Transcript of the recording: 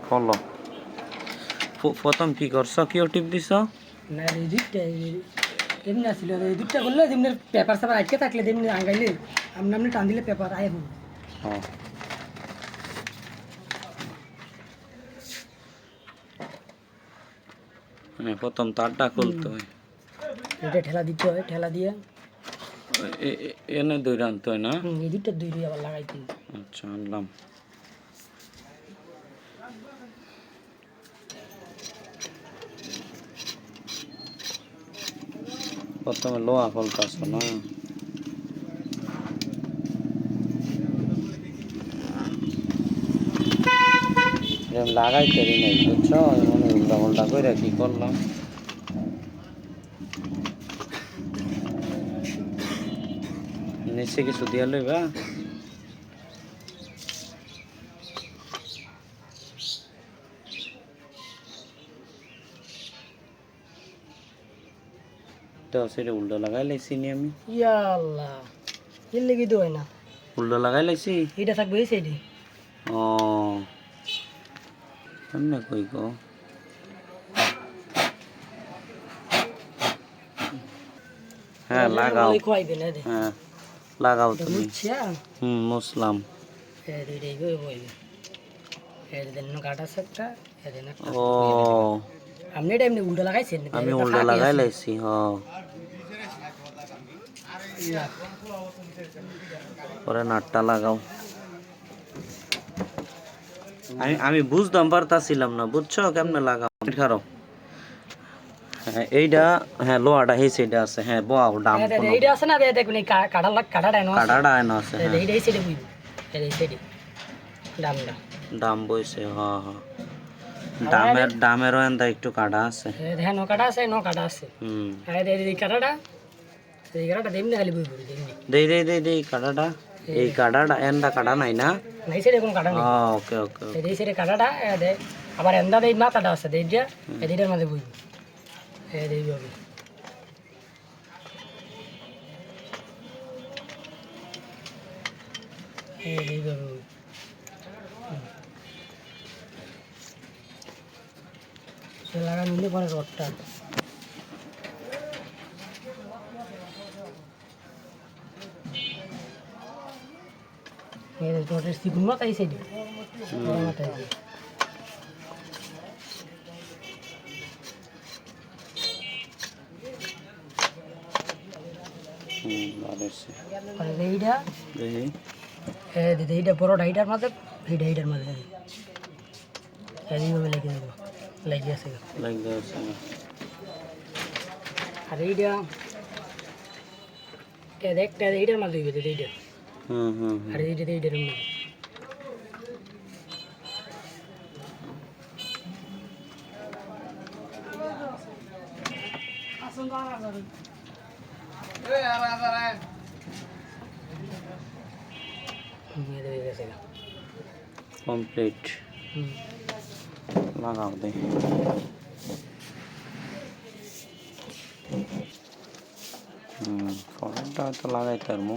খোলো। প্রথম কি করছো, কি টিপ দিছ? না এই দুধটা এমনি আসছিল, এই দুধটা করলে যেমনি পেপার সাপার আটকে থাকলে যেমনি আঙ্গাইলে আপনি আপনি টান দিলে পেপার আয় হবো। মানে প্রথম তারটা খুলতে হয়, এটা ঠেলা দিতে হয়, ঠেলা দিয়ে এনে দই আনতে হয় না? এই দুধটা দুই আবার লাগাইতে হয়। আচ্ছা, আনলাম। প্রথমে লোহা ফলতাছ না? লাগাইতে নাই বুঝছ, মনে উল্টা পাল্টা করে কি করলাম। নিচে কিছু দিয়া লইবা? তো সেটা উল্টো লাগাই লাইছি নি আমি। ইয়া আল্লাহ, এর লেগে তো হয় না, উল্টো লাগাই লাইছি। এটা থাকবে এই সাইডে। ও এমনি কই গো। হ্যাঁ লাগাও, হ্যাঁ লাগাও তুমি। মুসলাম। ও আপনি এটা এমনি উল্টো লাগাইছেন? আমি উল্টো লাগাই লাইছি। হ পরে নাটটা লাগাও। আমি বুঝতাম পারতাছিলাম না, বুঝছো কেমনে লাগাও। খারাপ এইটা, হ্যাঁ লোহাটা এই সাইডে আছে। হ্যাঁ বাও ডাম কোন এইটা আছে না, দেখুন এই কাটাটা এনো আছে, কাটাটা এনো আছে। হ্যাঁ এইটা এই সাইডে বুঝবো, এই সাইডে ডামটা ডাম বইছে। হ্যাঁ হ্যাঁ, ডামেরও এন্দা একটু কাটা আছে। হ্যাঁ নো কাটা আছে, নো কাটা আছে। এই কাটাটা, এই কাটাটা দেমনি খালি বুঝবো, দেমনি দেই কাটাটা। এই কাটাটা এন্দা কাটা নাই না? নাই সাইডে কোনো কাটা নেই। ওকে ওকে। এই সাইডে কাটাটা দে, আবার এন্দা দেই মাথাটা আছে, দেইটা এদিটার মাঝে বুঝবো। এইভাবে এইভাবে সে লাগা নিলে পরে রডটা রডের সিগুন মাথায় সাইডে মাথায় এইটা এইটা বড় ডাইটার মাঝে, এই ডাইটার মাঝে এইভাবে লেগে দেবো, লেগে আছে। আর এইটা একটা এইটার মাঝে হইবে, এইটা আর এইটা এইটার মাঝে। কমপ্লিট লাগাও দে। ফরেনটা হয়তো লাগাইতে পারবো।